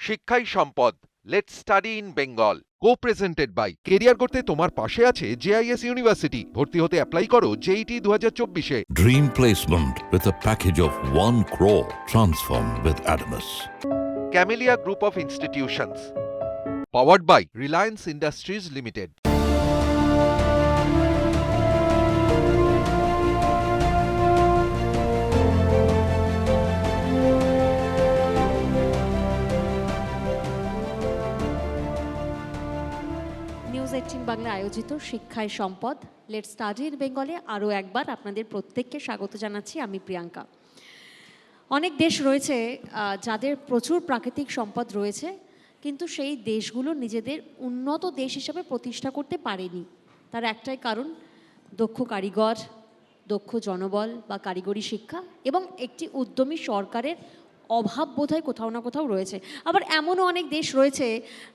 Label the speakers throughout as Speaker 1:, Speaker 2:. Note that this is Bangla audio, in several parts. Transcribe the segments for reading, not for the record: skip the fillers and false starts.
Speaker 1: শিক্ষাই সম্পদ, let's study in Bengal. Co-presented by career করতে তোমার পাশে আছে জেআইএস ইউনিভার্সিটি। ভর্তি হতে অ্যাপ্লাই করো জেইটি 2024-এ।
Speaker 2: Dream placement with a package of 1 crore. Transform with Adamas.
Speaker 1: Camellia group of institutions, powered by Reliance Industries Limited.
Speaker 3: News 18 Bangla আয়োজিত শিক্ষায় সম্পদ লেটস স্টাডি ইন বেঙ্গলে আরও একবার আপনাদের প্রত্যেককে স্বাগত জানাচ্ছি। আমি প্রিয়াঙ্কা। অনেক দেশ রয়েছে যাদের প্রচুর প্রাকৃতিক সম্পদ রয়েছে, কিন্তু সেই দেশগুলো নিজেদের উন্নত দেশ হিসেবে প্রতিষ্ঠা করতে পারেনি। তার একটাই কারণ, দক্ষ কারিগর, দক্ষ জনবল বা কারিগরি শিক্ষা এবং একটি উদ্যমী সরকারের অভাব বোধহয় কোথাও না কোথাও রয়েছে। আবার এমনও অনেক দেশ রয়েছে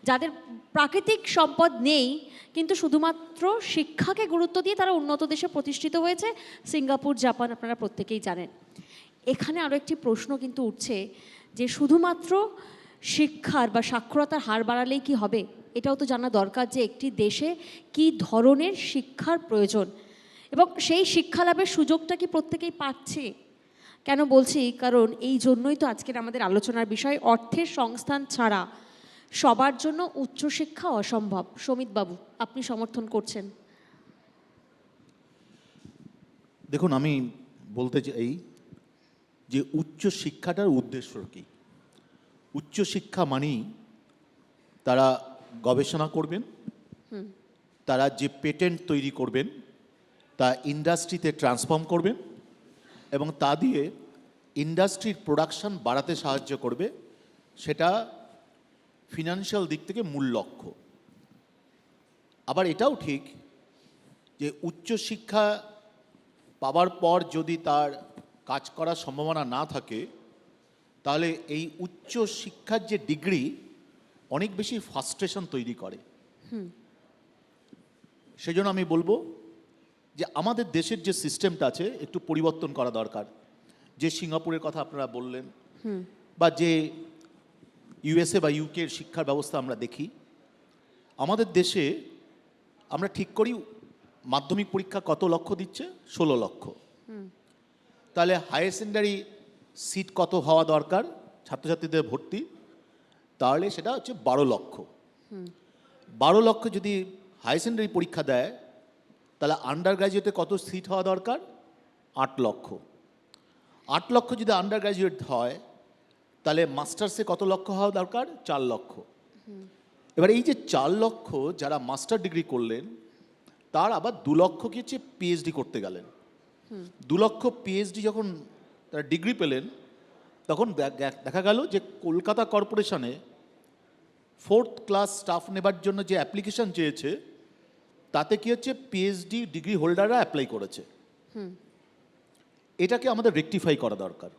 Speaker 3: যাদের প্রাকৃতিক সম্পদ নেই, কিন্তু শুধুমাত্র শিক্ষাকে গুরুত্ব দিয়ে তারা উন্নত দেশে প্রতিষ্ঠিত হয়েছে। সিঙ্গাপুর, জাপান আপনারা প্রত্যেকেই জানেন। এখানে আরও একটি প্রশ্ন কিন্তু উঠছে যে শুধুমাত্র শিক্ষার বা সাক্ষরতার হার বাড়ালেই কি হবে? এটাও তো জানা দরকার যে একটি দেশে কী ধরনের শিক্ষার প্রয়োজন এবং সেই শিক্ষা লাভের সুযোগটা কি প্রত্যেকেই পাচ্ছে। কেন বলছি? কারণ এই জন্যই তো আজকের আমাদের আলোচনার বিষয়, অর্থের সংস্থান ছাড়া সবার জন্য উচ্চশিক্ষা অসম্ভব। সমিতবাবু, আপনি সমর্থন করছেন?
Speaker 4: দেখুন, আমি বলতে চাই যে উচ্চশিক্ষাটার উদ্দেশ্য কী। উচ্চশিক্ষা মানেই তারা গবেষণা করবেন, তারা যে পেটেন্ট তৈরি করবেন তা ইন্ডাস্ট্রিতে ট্রান্সফর্ম করবেন এবং তা দিয়ে ইন্ডাস্ট্রির প্রোডাকশন বাড়াতে সাহায্য করবে। সেটা ফিনান্সিয়াল দিক থেকে মূল লক্ষ্য। আবার এটাও ঠিক যে উচ্চশিক্ষা পাওয়ার পর যদি তার কাজ করার সম্ভাবনা না থাকে, তাহলে এই উচ্চ শিক্ষার যে ডিগ্রি অনেক বেশি ফ্রাস্ট্রেশন তৈরি করে। সেজন্য আমি বলবো যে আমাদের দেশের যে সিস্টেমটা আছে একটু পরিবর্তন করা দরকার। যে সিঙ্গাপুরের কথা আপনারা বললেন বা যে ইউএসএ বা ইউকের শিক্ষার ব্যবস্থা আমরা দেখি, আমাদের দেশে আমরা ঠিক করি মাধ্যমিক পরীক্ষা কত লক্ষ দিচ্ছে? 16 লক্ষ। তাহলে হায়ার সেকেন্ডারি সিট কত হওয়া দরকার ছাত্রছাত্রীদের ভর্তি? তাহলে সেটা হচ্ছে 12 লক্ষ। 12 লক্ষ যদি হায়ার সেকেন্ডারি পরীক্ষা দেয়, তাহলে আন্ডার গ্র্যাজুয়েটে কত সিট হওয়া দরকার? 8 লক্ষ। 8 লক্ষ যদি আন্ডার গ্র্যাজুয়েট হয়, তাহলে মাস্টার্সে কত লক্ষ হওয়া দরকার? 4 লক্ষ। এবার এই যে 4 লক্ষ যারা মাস্টার ডিগ্রি করলেন, তার আবার 2 লক্ষ কি হচ্ছে পিএইচডি করতে গেলেন। 2 লক্ষ পিএইচডি যখন তারা ডিগ্রি পেলেন, তখন দেখা গেল যে কলকাতা কর্পোরেশনে 4th ক্লাস স্টাফ নেবার জন্য যে অ্যাপ্লিকেশন চেয়েছে, তাতে কি হচ্ছে পিএইচডি ডিগ্রি হোল্ডাররা অ্যাপ্লাই করেছে। এটাকে আমাদের রেকটিফাই করা দরকার।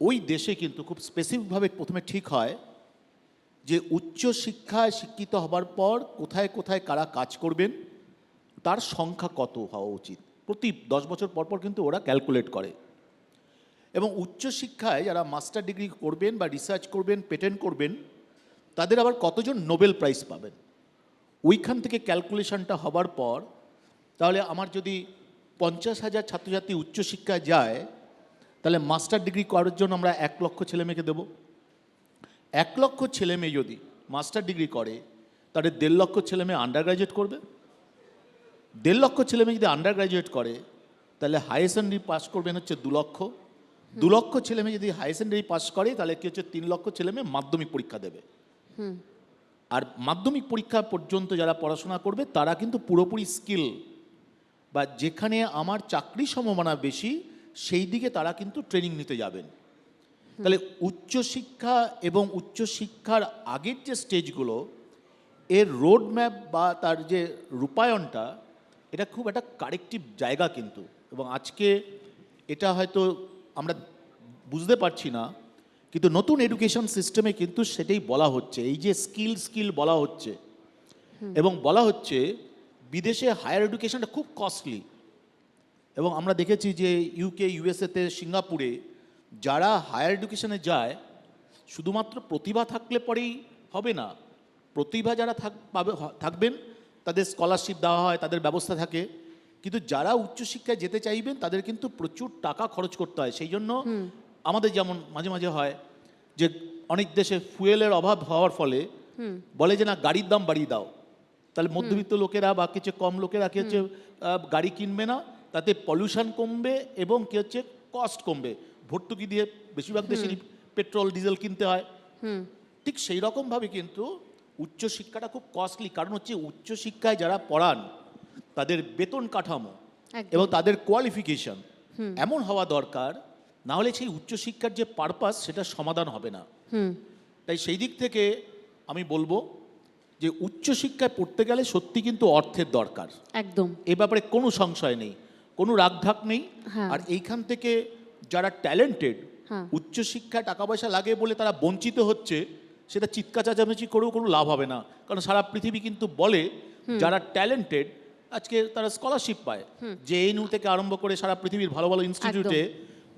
Speaker 4: ওই দেশে কিন্তু খুব স্পেসিফিকভাবে প্রথমে ঠিক হয় যে উচ্চশিক্ষায় শিক্ষিত হবার পর কোথায় কোথায় কারা কাজ করবেন, তার সংখ্যা কত হওয়া উচিত। প্রতি 10 বছর পর পর কিন্তু ওরা ক্যালকুলেট করে। এবং উচ্চশিক্ষায় যারা মাস্টার ডিগ্রি করবেন বা রিসার্চ করবেন, পেটেন্ট করবেন, তাদের আবার কতজন নোবেল প্রাইজ পাবেন, ওইখান থেকে ক্যালকুলেশনটা হবার পর, তাহলে আমার যদি 50,000 ছাত্রছাত্রী উচ্চশিক্ষায় যায়, তাহলে মাস্টার ডিগ্রি করার জন্য আমরা 1 লক্ষ ছেলেমেয়েকে দেব। 1 লক্ষ ছেলেমেয়ে যদি মাস্টার ডিগ্রি করে, তাহলে 1.5 লক্ষ ছেলেমেয়ে আন্ডার গ্র্যাজুয়েট করবে। 1.5 লক্ষ ছেলেমেয়ে যদি আন্ডার গ্র্যাজুয়েট করে, তাহলে হায়ার সেকেন্ডারি পাস করবেন হচ্ছে 2 লক্ষ। 2 লক্ষ ছেলেমেয়ে যদি হায়ার সেকেন্ডারি পাস করে, তাহলে কি হচ্ছে 3 লক্ষ ছেলেমেয়ে মাধ্যমিক পরীক্ষা দেবে। আর মাধ্যমিক পরীক্ষা পর্যন্ত যারা পড়াশোনা করবে, তারা কিন্তু পুরোপুরি স্কিল বা যেখানে আমার চাকরির সম্ভাবনা বেশি, সেই দিকে তারা কিন্তু ট্রেনিং নিতে যাবেন। তাহলে উচ্চশিক্ষা এবং উচ্চশিক্ষার আগের যে স্টেজগুলো, এর রোড ম্যাপ বা তার যে রূপায়ণটা, এটা খুব একটা কারেক্টিভ জায়গা কিন্তু। এবং আজকে এটা হয়তো আমরা বুঝতে পারছি না, কিন্তু নতুন এডুকেশন সিস্টেমে কিন্তু সেটাই বলা হচ্ছে। এই যে স্কিল বলা হচ্ছে, এবং বলা হচ্ছে বিদেশে হায়ার এডুকেশনটা খুব কস্টলি। এবং আমরা দেখেছি যে ইউকে, ইউএসএতে, সিঙ্গাপুরে যারা হায়ার এডুকেশনে যায়, শুধুমাত্র প্রতিভা থাকলে পরেই হবে না। প্রতিভা যারা থাকবেন তাদের স্কলারশিপ দেওয়া হয়, তাদের ব্যবস্থা থাকে, কিন্তু যারা উচ্চশিক্ষায় যেতে চাইবেন তাদের কিন্তু প্রচুর টাকা খরচ করতে হয়। সেই জন্য আমাদের যেমন মাঝে মাঝে হয় যে অনেক দেশে ফুয়েলের অভাব হওয়ার ফলে বলে যে না গাড়ির দাম বাড়িয়ে দাও, তাহলে মধ্যবিত্ত লোকেরা বা কিছু কম লোকেরা কি হচ্ছে গাড়ি কিনবে না, তাতে পলিউশন কমবে এবং কি হচ্ছে কস্ট কমবে। ভর্তুকি দিয়ে বেশিরভাগ দেশেরই পেট্রোল ডিজেল কিনতে হয়। ঠিক সেই রকমভাবে কিন্তু উচ্চশিক্ষাটা খুব কস্টলি, কারণ হচ্ছে উচ্চশিক্ষায় যারা পড়ান তাদের বেতন কাঠামো এবং তাদের কোয়ালিফিকেশন এমন হওয়া দরকার, না হলে সেই উচ্চশিক্ষার যে পারপাস সেটা সমাধান হবে না। তাই সেই দিক থেকে আমি বলবো যে উচ্চশিক্ষায় পড়তে গেলে সত্যি কিন্তু অর্থের দরকার,
Speaker 3: একদম
Speaker 4: এ ব্যাপারে কোনো সংশয় নেই, কোনো রাগঢাক নেই। আর এইখান থেকে যারা ট্যালেন্টেড, উচ্চশিক্ষায় টাকা পয়সা লাগে বলে তারা বঞ্চিত হচ্ছে, সেটা চিৎকার চেঁচামেচি করেও কোনো লাভ হবে না। কারণ সারা পৃথিবী কিন্তু বলে যারা ট্যালেন্টেড আজকে তারা স্কলারশিপ পায়। জেএনইউ থেকে আরম্ভ করে সারা পৃথিবীর ভালো ভালো ইনস্টিটিউটে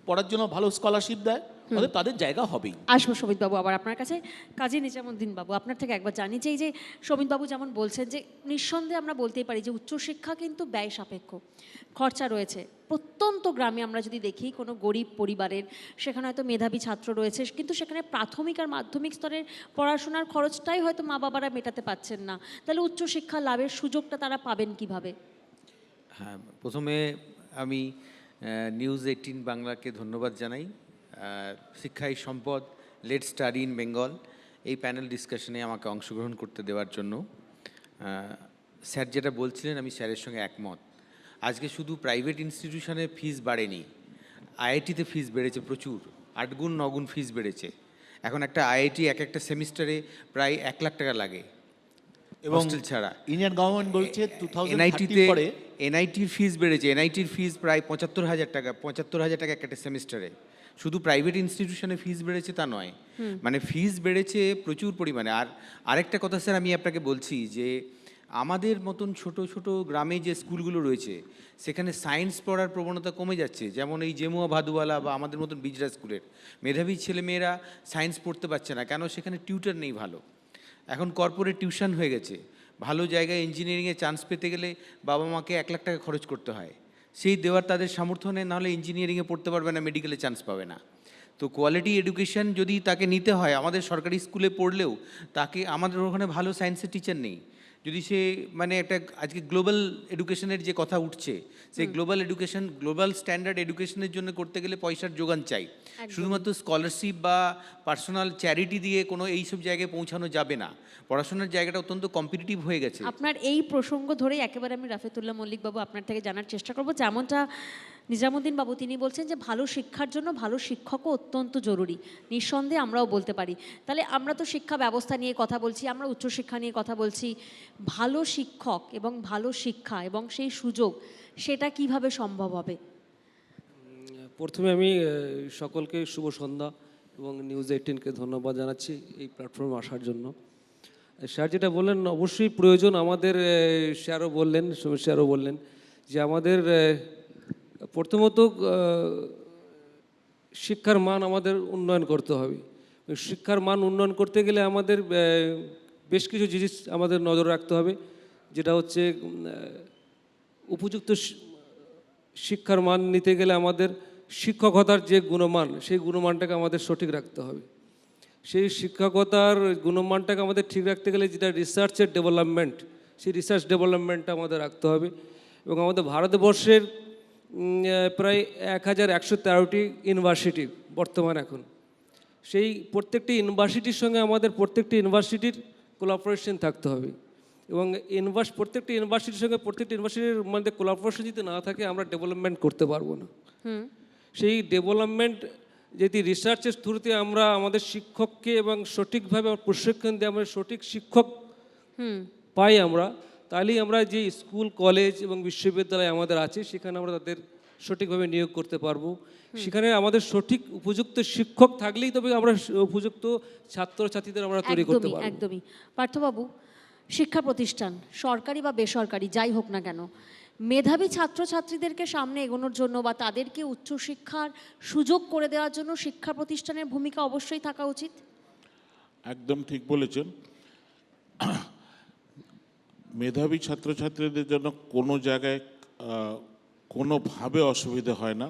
Speaker 4: পড়ার জন্য ভালো স্কলারশিপ দেয়, অতএব তাদের জায়গা হবেই।
Speaker 3: আসবো শোভিত বাবু আবার আপনার কাছে। কাজী নিজামুদ্দিন বাবু, আপনার থেকে একবার জানি যে এই যে শোভিত বাবু যেমন বলছেন যে নিঃসন্দেহে আমরা বলতেই পারি যে উচ্চশিক্ষা কিন্তু ব্যয় সাপেক্ষ, খরচা রয়েছে। প্রত্যন্ত গ্রামে আমরা যদি দেখি কোনো গরিব পরিবারের, সেখানে হয়তো মেধাবী ছাত্র রয়েছে, কিন্তু সেখানে প্রাথমিক আর মাধ্যমিক স্তরের পড়াশোনার খরচটাই হয়তো মা বাবারা মেটাতে পারছেন না। তাহলে উচ্চশিক্ষা লাভের সুযোগটা তারা পাবেন কিভাবে?
Speaker 5: হ্যাঁ, প্রথমে আমি নিউজ 18 বাংলাকে ধন্যবাদ জানাই। শিক্ষাই সম্পদ, লেট স্টাডি ইন বেঙ্গল এই প্যানেল ডিসকাশনে আমাকে অংশগ্রহণ করতে দেওয়ার জন্য। স্যার যেটা বলছিলেন আমি স্যারের সঙ্গে একমত। আজকে শুধু প্রাইভেট ইনস্টিটিউশনে ফিস বাড়েনি, আইআইটিতে ফিস বেড়েছে প্রচুর, 8 গুণ 9 গুণ ফিস বেড়েছে। এখন একটা আইআইটি একটা সেমিস্টারে প্রায় 1 লাখ টাকা লাগে এবং ছাড়া।
Speaker 4: ইন্ডিয়ান গভর্নমেন্ট বলছে
Speaker 5: 2030
Speaker 4: পরে
Speaker 5: এনআইটির ফিস বেড়েছে। এনআইটির ফিস প্রায় 75,000 টাকা, 75,000 টাকা একটা সেমিস্টারে। শুধু প্রাইভেট ইনস্টিটিউশনে ফিস বেড়েছে তা নয়, মানে ফিস বেড়েছে প্রচুর পরিমাণে। আর আরেকটা কথা স্যার আমি আপনাকে বলছি যে আমাদের মতন ছোট ছোট গ্রামে যে স্কুলগুলো রয়েছে সেখানে সায়েন্স পড়ার প্রবণতা কমে যাচ্ছে। যেমন এই জেমুয়া ভাদুয়ালা বা আমাদের মতন বিজরা স্কুলের মেধাবী ছেলেমেয়েরা সায়েন্স পড়তে পারছে না, কেন? সেখানে টিউটর নেই ভালো। এখন কর্পোরেট টিউশন হয়ে গেছে। ভালো জায়গায় ইঞ্জিনিয়ারিংয়ে চান্স পেতে গেলে বাবা মাকে 1 লাখ টাকা খরচ করতে হয়, সেই দেওয়ার তাদের সামর্থ্য নেই, নাহলে ইঞ্জিনিয়ারিংয়ে পড়তে পারবে না, মেডিকেলে চান্স পাবে না। তো কোয়ালিটি এডুকেশন যদি তাকে নিতে হয়, আমাদের সরকারি স্কুলে পড়লেও তাকে, আমাদের ওখানে ভালো সায়েন্সের টিচার নেই। যদি সে মানে একটা আজকে গ্লোবাল এডুকেশনের যে কথা উঠছে, সেই গ্লোবাল এডুকেশন, গ্লোবাল স্ট্যান্ডার্ড এডুকেশনের জন্য করতে গেলে পয়সার যোগান চাই। শুধুমাত্র স্কলারশিপ বা পার্সোনাল চ্যারিটি দিয়ে কোনো এইসব জায়গায় পৌঁছানো যাবে না। পড়াশোনার জায়গাটা অত্যন্ত কম্পিটিটিভ হয়ে গেছে।
Speaker 3: আপনার এই প্রসঙ্গ ধরেই একেবারে আমি রাফেতুল্লাহ মল্লিক বাবু আপনার থেকে জানার চেষ্টা করব, যেমনটা নিজামুদ্দিন বাবু তিনি বলছেন যে ভালো শিক্ষার জন্য ভালো শিক্ষকও অত্যন্ত জরুরি। নিঃসন্দেহে আমরাও বলতে পারি। তাহলে আমরা তো শিক্ষা ব্যবস্থা নিয়ে কথা বলছি, আমরা উচ্চশিক্ষা নিয়ে কথা বলছি। ভালো শিক্ষক এবং ভালো শিক্ষা এবং সেই সুযোগ, সেটা কিভাবে সম্ভব হবে?
Speaker 6: প্রথমে আমি সকলকে শুভ সন্ধ্যা এবং নিউজ 18কে ধন্যবাদ জানাচ্ছি এই প্ল্যাটফর্মে আসার জন্য। স্যার যেটা বললেন অবশ্যই প্রয়োজন, আমাদের স্যারও বললেন, স্যারও বললেন যে আমাদের প্রথমত শিক্ষার মান আমাদের উন্নয়ন করতে হবে। শিক্ষার মান উন্নয়ন করতে গেলে আমাদের বেশ কিছু জিনিস আমাদের নজর রাখতে হবে, যেটা হচ্ছে উপযুক্ত শিক্ষার মান নিতে গেলে আমাদের শিক্ষকতার যে গুণমান, সেই গুণমানটাকে আমাদের সঠিক রাখতে হবে। সেই শিক্ষকতার গুণমানটাকে আমাদের ঠিক রাখতে গেলে যেটা রিসার্চের ডেভেলপমেন্ট, সেই রিসার্চ ডেভেলপমেন্টটা আমাদের রাখতে হবে। এবং আমাদের ভারতবর্ষের প্রায় 1113টি ইউনিভার্সিটি বর্তমান এখন। সেই প্রত্যেকটি ইউনিভার্সিটির সঙ্গে আমাদের প্রত্যেকটি ইউনিভার্সিটির কোলাবোরেশন থাকতে হবে। এবং প্রত্যেকটি ইউনিভার্সিটির সঙ্গে প্রত্যেকটি ইউনিভার্সিটির মধ্যে কোলাবোরেশন যদি না থাকে আমরা ডেভেলপমেন্ট করতে পারবো না। সেই ডেভেলপমেন্ট যদি রিসার্চের থ্রুতে আমরা আমাদের শিক্ষককে এবং সঠিকভাবে প্রশিক্ষণ দিয়ে আমরা সঠিক শিক্ষক পাই আমরা, তাহলেই আমরা যে স্কুল কলেজ এবং বিশ্ববিদ্যালয় আমাদের আছে সেখানে আমরা তাদের সঠিকভাবে নিয়োগ করতে পারবো। সেখানে আমাদের সঠিক উপযুক্ত শিক্ষক থাকলেই তবে আমরা উপযুক্ত ছাত্রছাত্রীদের আমরা তৈরি করতে পারবো।
Speaker 3: একদমই। পার্থবাবু, শিক্ষা প্রতিষ্ঠান সরকারি বা বেসরকারি যাই হোক না কেন, মেধাবী ছাত্রছাত্রীদেরকে সামনে এগোনোর জন্য বা তাদেরকে উচ্চশিক্ষার সুযোগ করে দেওয়ার জন্য শিক্ষা প্রতিষ্ঠানের ভূমিকা অবশ্যই থাকা উচিত।
Speaker 7: একদম ঠিক বলেছেন। মেধাবী ছাত্রছাত্রীদের জন্য কোনো জায়গায় কোনোভাবে অসুবিধে হয় না।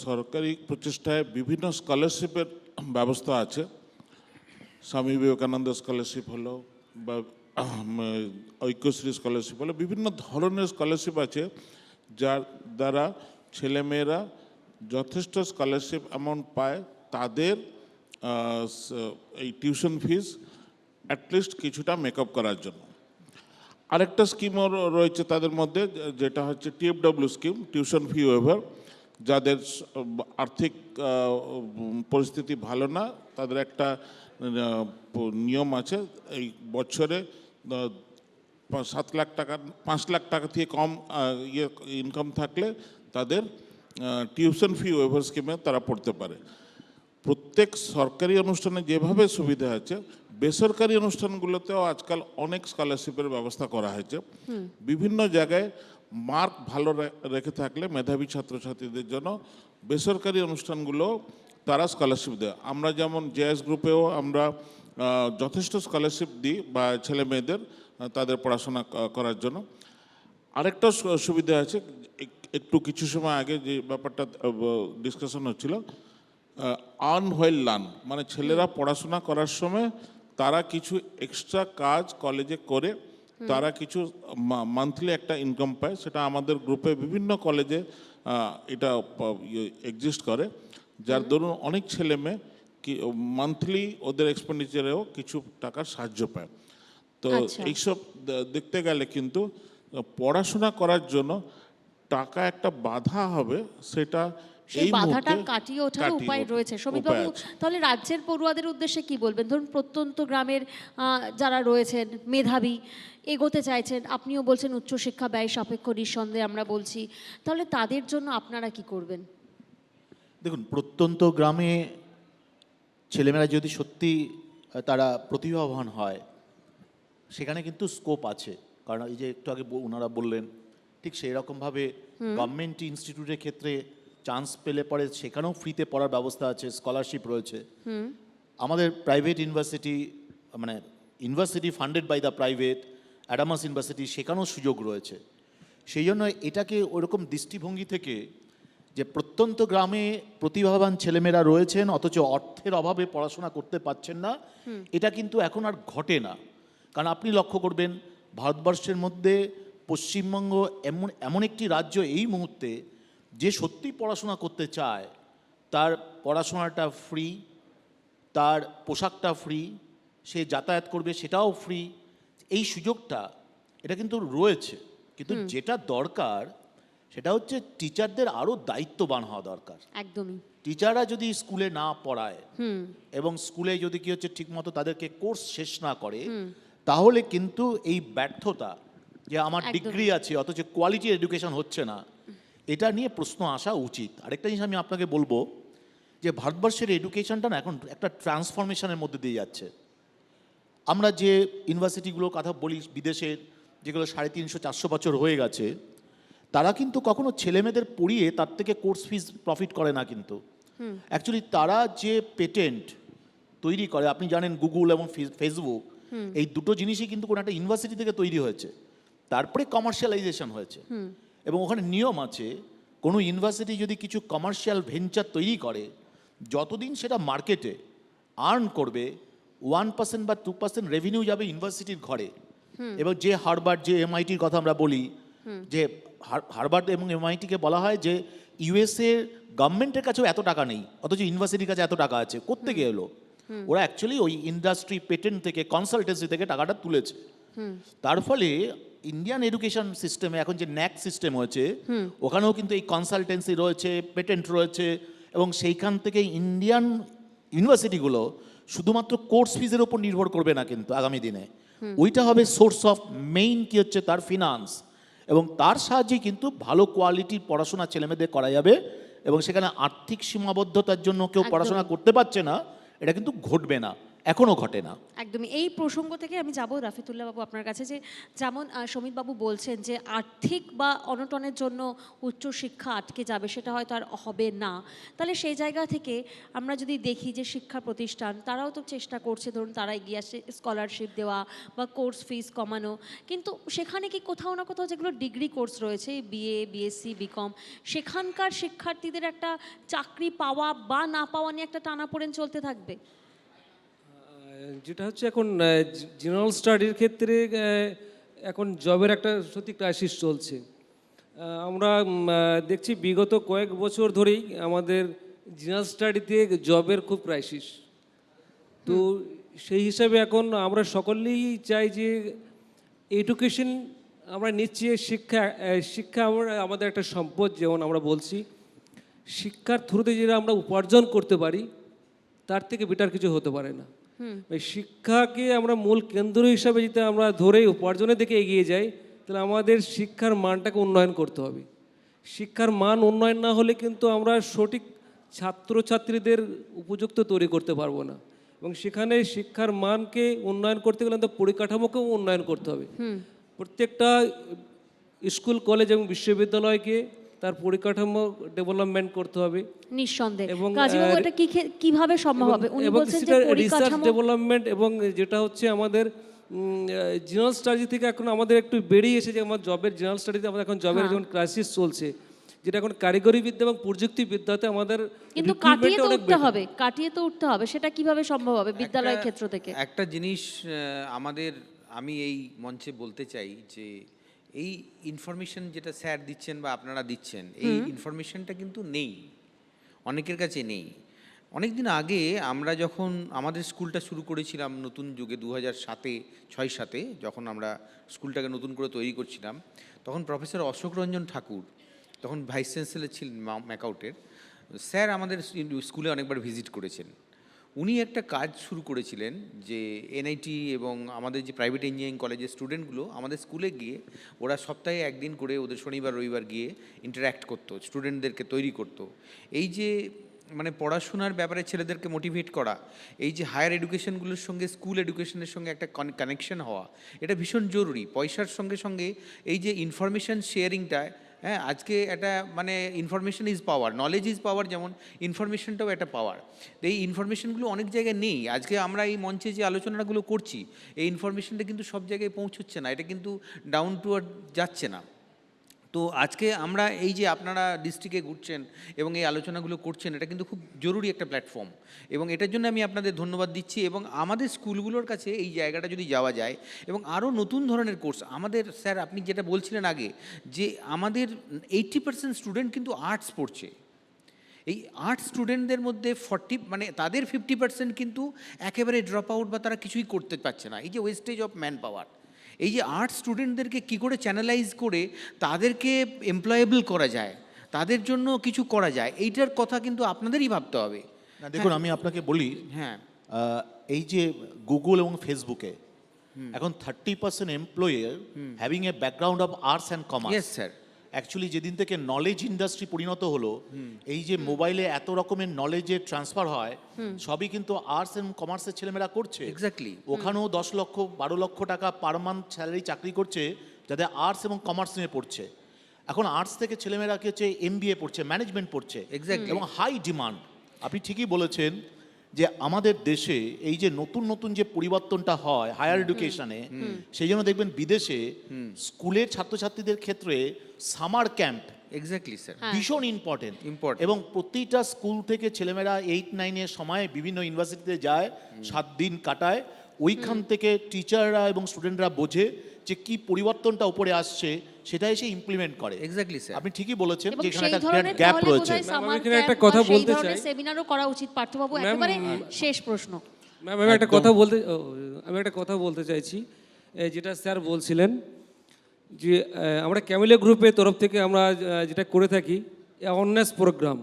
Speaker 7: সরকারি প্রচেষ্টায় বিভিন্ন স্কলারশিপের ব্যবস্থা আছে। স্বামী বিবেকানন্দ স্কলারশিপ হলো বা ঐক্যশ্রী স্কলারশিপ হলো, বিভিন্ন ধরনের স্কলারশিপ আছে যার দ্বারা ছেলেমেয়েরা যথেষ্ট স্কলারশিপ অ্যামাউন্ট পায়, তাদের এই টিউশন ফিস অ্যাটলিস্ট কিছুটা মেকআপ করার জন্য। আরেকটা স্কিমও রয়েছে তাদের মধ্যে, যেটা হচ্ছে টিএফডব্লিউ স্কিম, টিউশন ফি ওয়েভার। যাদের আর্থিক পরিস্থিতি ভালো না, তাদের একটা নিয়ম আছে, এই বছরে 7 লাখ টাকা 5 লাখ টাকা থেকে কম ইনকাম থাকলে তাদের টিউশন ফি ওয়েভার স্কিমে তারা পড়তে পারে। প্রত্যেক সরকারি অনুষ্ঠানে যেভাবে সুবিধা আছে, বেসরকারি অনুষ্ঠানগুলোতেও আজকাল অনেক স্কলারশিপের ব্যবস্থা করা হয়েছে। বিভিন্ন জায়গায় মার্ক ভালো রেখে থাকলে মেধাবী ছাত্রছাত্রীদের জন্য বেসরকারি অনুষ্ঠানগুলো তারা স্কলারশিপ দেয়। আমরা যেমন জেএস গ্রুপেও আমরা যথেষ্ট স্কলারশিপ দিই বা ছেলে মেয়েদের তাদের পড়াশোনা করার জন্য। আরেকটা সুবিধা আছে, একটু কিছু সময় আগে যে ব্যাপারটা ডিসকাশন হচ্ছিল, আর্ন হোয়াইল লার্ন, মানে ছেলেরা পড়াশোনা করার সময় তারা কিছু এক্সট্রা কাজ কলেজে করে তারা কিছু মান্থলি একটা ইনকাম পায়। সেটা আমাদের গ্রুপে বিভিন্ন কলেজে এটা এক্সিস্ট করে, যার দরুন অনেক ছেলে মেয়ে মান্থলি ওদের এক্সপেন্ডিচারেও কিছু টাকার সাহায্য পায়। তো এইসব দেখতে গেলে কিন্তু পড়াশোনা করার জন্য টাকা একটা বাধা হবে, সেটা
Speaker 3: সেই বাধাটা কাটিয়ে ওঠার উপায় রয়েছে। সমীরবাবু, তাহলে রাজ্যের পড়ুয়াদের উদ্দেশ্যে কি বলবেন? ধরুন প্রত্যন্ত গ্রামের যারা রয়েছেন মেধাবী, এগোতে চাইছেন, আপনিও বলছেন উচ্চশিক্ষা ব্যয় সাপেক্ষ, নিঃসন্দেহে আমরা বলছি, তাহলে তাদের জন্য আপনারা কি করবেন?
Speaker 4: দেখুন, প্রত্যন্ত গ্রামে ছেলেমেয়েরা যদি সত্যি তারা প্রতিভাবান হয়, সেখানে কিন্তু স্কোপ আছে। কারণ এই যে একটু আগে ওনারা বললেন, ঠিক সেই রকমভাবে গভর্নমেন্ট ইনস্টিটিউটের ক্ষেত্রে চান্স পেলে পরে সেখানেও ফ্রিতে পড়ার ব্যবস্থা আছে, স্কলারশিপ রয়েছে। আমাদের প্রাইভেট ইউনিভার্সিটি, মানে university funded by the private, Adamas university, সেখানেও সুযোগ রয়েছে। সেই জন্য এটাকে ওরকম দৃষ্টিভঙ্গি থেকে যে প্রত্যন্ত গ্রামে প্রতিভাবান ছেলেমেয়েরা রয়েছেন অথচ অর্থের অভাবে পড়াশোনা করতে পারছেন না, এটা কিন্তু এখন আর ঘটে না। কারণ আপনি লক্ষ্য করবেন, ভারতবর্ষের মধ্যে পশ্চিমবঙ্গ এমন একটি রাজ্য এই মুহূর্তে যে সত্যি পড়াশোনা করতে চায়, তার পড়াশোনাটা ফ্রি, তার পোশাকটা ফ্রি, সে যাতায়াত করবে সেটাও ফ্রি। এই সুযোগটা এটা কিন্তু রয়েছে, কিন্তু যেটা দরকার সেটা হচ্ছে টিচারদের আরও দায়িত্ববান হওয়া দরকার।
Speaker 3: একদমই।
Speaker 4: টিচাররা যদি স্কুলে না পড়ায় এবং স্কুলে যদি কি হচ্ছে ঠিকমতো তাদেরকে কোর্স শেষ না করে, তাহলে কিন্তু এই ব্যর্থতা, যে আমার ডিগ্রি আছে অথচ কোয়ালিটি এডুকেশন হচ্ছে না, এটা নিয়ে প্রশ্ন আসা উচিত। আরেকটা জিনিস আমি আপনাকে বলবো, যে ভারতবর্ষের এডুকেশনটা না এখন একটা ট্রান্সফরমেশনের মধ্যে দিয়ে যাচ্ছে। আমরা যে ইউনিভার্সিটিগুলোর কথা বলি বিদেশের, যেগুলো 350-400 বছর হয়ে গেছে, তারা কিন্তু কখনো ছেলেমেয়েদের পড়িয়ে তার থেকে কোর্স ফিস প্রফিট করে না। কিন্তু অ্যাকচুয়ালি তারা যে পেটেন্ট তৈরি করে, আপনি জানেন গুগল এবং ফেসবুক, এই দুটো জিনিসই কিন্তু কোনো একটা ইউনিভার্সিটি থেকে তৈরি হয়েছে, তারপরে কমার্শিয়ালাইজেশন হয়েছে। এবং ওখানে নিয়ম আছে, কোনো ইউনিভার্সিটি যদি কিছু কমার্শিয়াল ভেঞ্চার তৈরি করে, যতদিন সেটা মার্কেটে আর্ন করবে 1% বা 2% রেভিনিউ যাবে ইউনিভার্সিটির ঘরে। এবং যে হার্ভার্ড, যে এমআইটির কথা আমরা বলি, যে হার্ভার্ড এবং এমআইটিকে বলা হয় যে ইউএসএ গভর্নমেন্টের কাছেও এত টাকা নেই, অথচ ইউনিভার্সিটির কাছে এত টাকা আছে। কোত্থেকে এলো? ওরা অ্যাকচুয়ালি ওই ইন্ডাস্ট্রি পেটেন্ট থেকে, কনসালটেন্সি থেকে টাকাটা তুলেছে। তার ফলে ইন্ডিয়ান এডুকেশন সিস্টেমে এখন যে ন্যাক সিস্টেম হয়েছে, ওখানেও কিন্তু এই কনসালটেন্সি রয়েছে, পেটেন্ট রয়েছে, এবং সেইখান থেকে ইন্ডিয়ান ইউনিভার্সিটিগুলো শুধুমাত্র কোর্স ফিজের উপর নির্ভর করবে না, কিন্তু আগামী দিনে ওইটা হবে সোর্স অফ মেইন কি হচ্ছে তার ফিনান্স, এবং তার সাহায্যে কিন্তু ভালো কোয়ালিটির পড়াশোনা ছেলেমেয়েদের করা যাবে। এবং সেখানে আর্থিক সীমাবদ্ধতার জন্য কেউ পড়াশোনা করতে পারছে না, এটা কিন্তু ঘটবে না। এখনও ঘটে না।
Speaker 3: একদমই এই প্রসঙ্গ থেকে আমি যাব রাফিতুল্লাহ বাবু আপনার কাছে, যে যেমন শমিত বাবু বলছেন যে আর্থিক বা অনটনের জন্য উচ্চশিক্ষা আটকে যাবে, সেটা হয়তো আর হবে না। তাহলে সেই জায়গা থেকে আমরা যদি দেখি যে শিক্ষা প্রতিষ্ঠান তারাও তো চেষ্টা করছে, ধরুন তারা এগিয়ে আসছে স্কলারশিপ দেওয়া বা কোর্স ফিস কমানো, কিন্তু সেখানে কি কোথাও না কোথাও যেগুলো ডিগ্রি কোর্স রয়েছে বিএ, বিএসসি, বিকম, সেখানকার শিক্ষার্থীদের একটা চাকরি পাওয়া বা না পাওয়া নিয়ে একটা টানাপোড়েন চলতে থাকবে?
Speaker 6: যেটা হচ্ছে এখন জেনারেল স্টাডির ক্ষেত্রে এখন জবের একটা সত্যি ক্রাইসিস চলছে। আমরা দেখছি বিগত কয়েক বছর ধরেই আমাদের জেনারেল স্টাডিতে জবের খুব ক্রাইসিস। তো সেই হিসাবে এখন আমরা সকলেই চাই যে এডুকেশন আমরা নিচ্ছি, শিক্ষা আমাদের একটা সম্পদ, যেমন আমরা বলছি শিক্ষার থ্রুতে যেটা আমরা উপার্জন করতে পারি তার থেকে বেটার কিছু হতে পারে না। এই শিক্ষাকে আমরা মূল কেন্দ্র হিসাবে যদি আমরা ধরে উপার্জনের দিকে এগিয়ে যাই, তাহলে আমাদের শিক্ষার মানটাকে উন্নয়ন করতে হবে। শিক্ষার মান উন্নয়ন না হলে কিন্তু আমরা সঠিক ছাত্রছাত্রীদের উপযুক্ত তৈরি করতে পারবো না, এবং সেখানে শিক্ষার মানকে উন্নয়ন করতে গেলে আমাদের পরিকাঠামোকেও উন্নয়ন করতে হবে। প্রত্যেকটা স্কুল, কলেজ এবং বিশ্ববিদ্যালয়কে তার পরিকাঠামো ডেভেলপমেন্ট করতে হবে।
Speaker 3: নিঃসন্দেহে।
Speaker 6: এবং
Speaker 3: কাজী বাবু এটা কিভাবে সম্ভব হবে? উনি বলছেন যে
Speaker 6: রিসার্চ
Speaker 3: পরিকাঠামো
Speaker 6: ডেভেলপমেন্ট, এবং যেটা হচ্ছে আমাদের জেনারেল স্টাডি থেকে এখন আমাদের একটু বেরিয়ে এসেছে, আমার জবের জেনারেল স্টাডিতে আমাদের এখন জবের যখন ক্রাইসিস চলছে, যেটা এখন কারিগরি বিদ্যা এবং প্রযুক্তিবিদ্যাতে আমাদের
Speaker 3: কিন্তু কাটিয়ে তো উঠতে হবে, কাটিয়ে তো উঠতে হবে, সেটা কিভাবে সম্ভব হবে বিদ্যালয় ক্ষেত্র থেকে?
Speaker 5: একটা জিনিস আমি এই মঞ্চে বলতে চাই যে এই ইনফরমেশন যেটা স্যার দিচ্ছেন বা আপনারা দিচ্ছেন, এই ইনফরমেশনটা কিন্তু নেই, অনেকের কাছে নেই। অনেক দিন আগে আমরা যখন আমাদের স্কুলটা শুরু করেছিলাম নতুন যুগে 2007-6 যখন আমরা স্কুলটাকে নতুন করে তৈরি করছিলাম, তখন প্রফেসর অশোক রঞ্জন ঠাকুর তখন ভাইস চ্যান্সেলর ছিলেন ম্যাকাউটের। স্যার আমাদের স্কুলে অনেকবার ভিজিট করেছেন। উনি একটা কাজ শুরু করেছিলেন যে এনআইটি এবং আমাদের যে প্রাইভেট ইঞ্জিনিয়ারিং কলেজের স্টুডেন্টগুলো আমাদের স্কুলে গিয়ে, ওরা সপ্তাহে একদিন করে ওদের শনিবার রবিবার গিয়ে ইন্টারঅ্যাক্ট করতো, স্টুডেন্টদেরকে তৈরি করতো। এই যে মানে পড়াশোনার ব্যাপারে ছেলেদেরকে মোটিভেট করা, এই যে হায়ার এডুকেশনগুলোর সঙ্গে স্কুল এডুকেশনের সঙ্গে একটা কানেকশন হওয়া, এটা ভীষণ জরুরি। পয়সার সঙ্গে সঙ্গে এই যে ইনফরমেশন শেয়ারিংটা, হ্যাঁ, আজকে একটা মানে information is power, knowledge is power, যেমন ইনফরমেশনটাও একটা পাওয়ার। তো এই ইনফরমেশনগুলো অনেক জায়গায় নেই। আজকে আমরা এই মঞ্চে যে আলোচনাগুলো করছি, এই ইনফরমেশনটা কিন্তু সব জায়গায় পৌঁছচ্ছে না, এটা কিন্তু ডাউন টু আর্থ যাচ্ছে না। তো আজকে আমরা এই যে আপনারা ডিস্ট্রিক্টে ঘুরছেন এবং এই আলোচনাগুলো করছেন, এটা কিন্তু খুব জরুরি একটা প্ল্যাটফর্ম, এবং এটার জন্য আমি আপনাদের ধন্যবাদ দিচ্ছি। এবং আমাদের স্কুলগুলোর কাছে এই জায়গাটা যদি যাওয়া যায় এবং আরও নতুন ধরনের কোর্স, আমাদের স্যার আপনি যেটা বলছিলেন আগে, যে আমাদের 80% স্টুডেন্ট কিন্তু আর্টস পড়ছে। এই আর্টস স্টুডেন্টদের মধ্যে মানে তাদের 50% কিন্তু একেবারে ড্রপ আউট বা তারা কিছুই করতে পারছে না। এই যে ওয়েস্টেজ অফ ম্যান পাওয়ার, এই যে আর্টস স্টুডেন্টদেরকে কী করে চ্যানেলাইজ করে তাদেরকে এমপ্লয়েবল করা যায়, তাদের জন্য কিছু করা যায়, এইটার কথা কিন্তু আপনাদেরই ভাবতে হবে।
Speaker 4: না দেখুন, আমি আপনাকে বলি,
Speaker 5: হ্যাঁ,
Speaker 4: এই যে গুগল এবং ফেসবুকে এখন 30% employer having a background of arts and commerce.
Speaker 5: Yes sir.
Speaker 4: Actually যেদিন থেকে নলেজ ইন্ডাস্ট্রি পরিণত হলো, এই যে মোবাইলে এত রকমের নলেজের ট্রান্সফার হয়, সবই কিন্তু আর্টস এবং কমার্সের ছেলেমেয়েরা করছে।
Speaker 5: এক্স্যাক্টলি।
Speaker 4: ওখানেও 10 লক্ষ 12 লক্ষ টাকা পার মান্থ স্যালারি চাকরি করছে যাদের আর্টস এবং কমার্স নিয়ে পড়ছে। এখন আর্টস থেকে ছেলেমেয়েরা কি হচ্ছে, MBA পড়ছে, ম্যানেজমেন্ট পড়ছে,
Speaker 5: Exactly.
Speaker 4: এবং হাই ডিমান্ড। আপনি ঠিকই বলেছেন যে আমাদের দেশে এই যে নতুন নতুন যে পরিবর্তনটা হয় হায়ার এডুকেশনে, সেই জন্য দেখবেন বিদেশে স্কুলের ছাত্রছাত্রীদের ক্ষেত্রে সামার ক্যাম্প
Speaker 5: এক্স্যাক্টলি স্যার।
Speaker 4: ভীষণ ইম্পর্টেন্ট।
Speaker 5: Important.
Speaker 4: এবং প্রতিটা স্কুল থেকে ছেলেমেয়েরা 8-9-এর সময় বিভিন্ন ইউনিভার্সিটিতে যায়, 7 দিন কাটায়। ওইখান থেকে টিচাররা এবং স্টুডেন্টরা বোঝে যে কি পরিবর্তনটা উপরে আসছে, সেটা এসে ইমপ্লিমেন্ট করে।
Speaker 5: Exactly sir.
Speaker 4: আপনি ঠিকই বলেছেন
Speaker 3: এবং
Speaker 4: যে এখানে
Speaker 3: সেই
Speaker 4: একটা
Speaker 3: ধরনের
Speaker 4: গ্যাপ
Speaker 3: তাহলে
Speaker 4: রয়েছে।
Speaker 3: বোধহয়
Speaker 6: ম্যাম, আমি
Speaker 3: summer
Speaker 6: এখানে একটা
Speaker 3: camp
Speaker 6: কথা
Speaker 3: বা সেই
Speaker 6: বলতে
Speaker 3: ধরনের
Speaker 6: চাই।
Speaker 3: সেমিনারও করা উচিত। পার্থবাবু,
Speaker 6: ম্যাম,
Speaker 3: একেবারে শেষ প্রশ্ন।
Speaker 6: ম্যাম, আমি একটা কথা বলতে চাইছি, যেটা স্যার বলছিলেন যে আমরা ক্যামেলিয়া গ্রুপের তরফ থেকে আমরা যেটা করে থাকি অ্যাওয়ারনেস প্রোগ্রাম,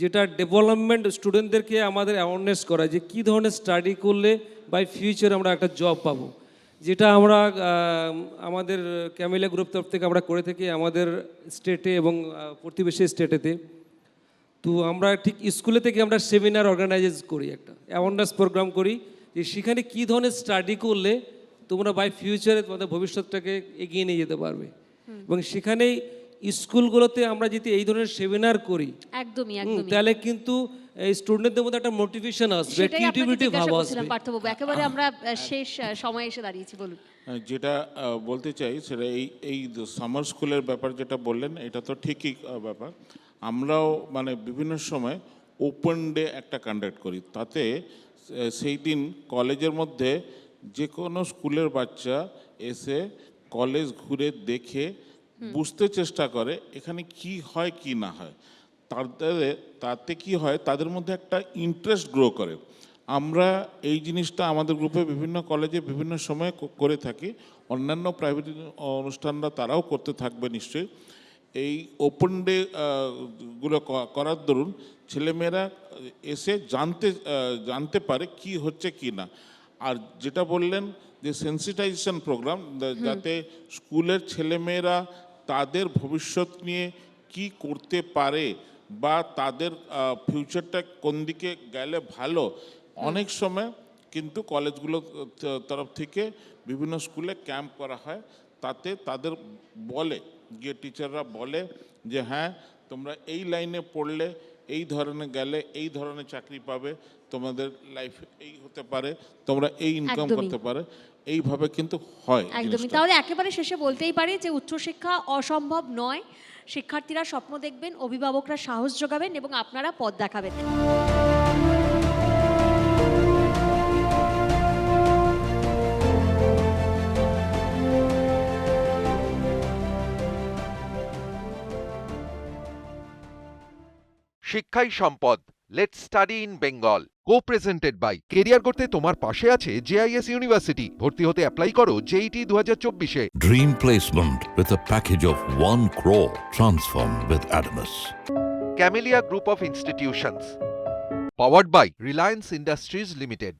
Speaker 6: যেটা ডেভেলপমেন্ট স্টুডেন্টদেরকে আমাদের অ্যাওয়ারনেস করা যে কী ধরনের স্টাডি করলে বাই ফিউচারে আমরা একটা জব পাবো, যেটা আমরা আমাদের ক্যামেলিয়া গ্রুপ তরফ থেকে আমরা করে থাকি আমাদের স্টেটে এবং প্রতিবেশী স্টেটেতে। তো আমরা ঠিক স্কুলে থেকে আমরা সেমিনার অর্গানাইজ করি, একটা অ্যাওয়ারনেস প্রোগ্রাম করি, যে সেখানে কী ধরনের স্টাডি করলে তোমরা বাই ফিউচারে তোমাদের ভবিষ্যৎটাকে এগিয়ে নিয়ে যেতে পারবে। এবং সেখানেই স্কুলগুলোতে আমরা যদি এই ধরনের সেমিনার করি
Speaker 3: একদমই
Speaker 6: হুম,
Speaker 3: একদমই
Speaker 6: তাহলে কিন্তু এই স্টুডেন্টদের মধ্যে একটা মোটিভেশন আসবে,
Speaker 3: সেটাই আপনাকে
Speaker 6: ক্রিয়েটিভিটি ভাব
Speaker 3: জিজ্ঞাসা
Speaker 6: আসবে।
Speaker 3: করছিলাম পার্থবাবু, একেবারে আমরা শেষ সময়ে এসে দাঁড়িয়েছি, বলুন।
Speaker 7: যেটা বলতে চাই সেটা এই সামার স্কুলের ব্যাপার যেটা বললেন এটা তো ঠিকই ব্যাপার। আমরাও মানে বিভিন্ন সময় ওপেন ডে একটা কন্ডাক্ট করি, তাতে সেই দিন কলেজের মধ্যে যে কোনো স্কুলের বাচ্চা এসে কলেজ ঘুরে দেখে বুঝতে চেষ্টা করে এখানে কি হয় কি না হয়। তাতে কি হয়, তাদের মধ্যে একটা ইন্টারেস্ট গ্রো করে। আমরা এই জিনিসটা আমাদের গ্রুপে বিভিন্ন কলেজে বিভিন্ন সময় করে থাকি, অন্যান্য প্রাইভেট অনুষ্ঠানরা তারাও করতে থাকবে নিশ্চয়ই। এই ওপেন ডে গুলো করার দরুন ছেলেমেয়েরা এসে জানতে পারে কি হচ্ছে কি না। আর যেটা বললেন যে সেন্সিটাইজেশন প্রোগ্রাম, যাতে স্কুলের ছেলেমেয়েরা তাদের ভবিষ্যৎ নিয়ে কি করতে পারে বা তাদের ফিউচারটা কোন দিকে গেলে ভালো, অনেক সময় কিন্তু কলেজগুলোর তরফ থেকে বিভিন্ন স্কুলে ক্যাম্প করা হয়। তাতে তাদের বলে, গিয়ে টিচাররা বলে যে হ্যাঁ তোমরা এই লাইনে পড়লে, এই ধরনের গেলে এই ধরনের চাকরি পাবে, তোমাদের লাইফ এই হতে পারে, তোমরা এই ইনকাম
Speaker 3: একদমই।
Speaker 7: করতে পারে, এইভাবে কিন্তু হয়
Speaker 3: একদমই।
Speaker 7: জিনিসটা।
Speaker 3: তাহলে একেবারে শেষে বলতেই পারি যে উচ্চশিক্ষা অসম্ভব নয়। শিক্ষার্থীরা স্বপ্ন দেখবেন, অভিভাবকরা সাহস যোগাবেন এবং আপনারা পথ দেখাবেন।
Speaker 1: শিক্ষাই সম্পদ, let's study in Bengal, co presented by career করতে তোমার পাশে আছে জেআইএস ইউনিভার্সিটি। ভর্তি হতে অ্যাপ্লাই করো জেইটি 2024-এ।
Speaker 2: Dream placement with a package of 1 crore. Transform with Adamas.
Speaker 1: Camellia group of institutions, powered by Reliance Industries limited.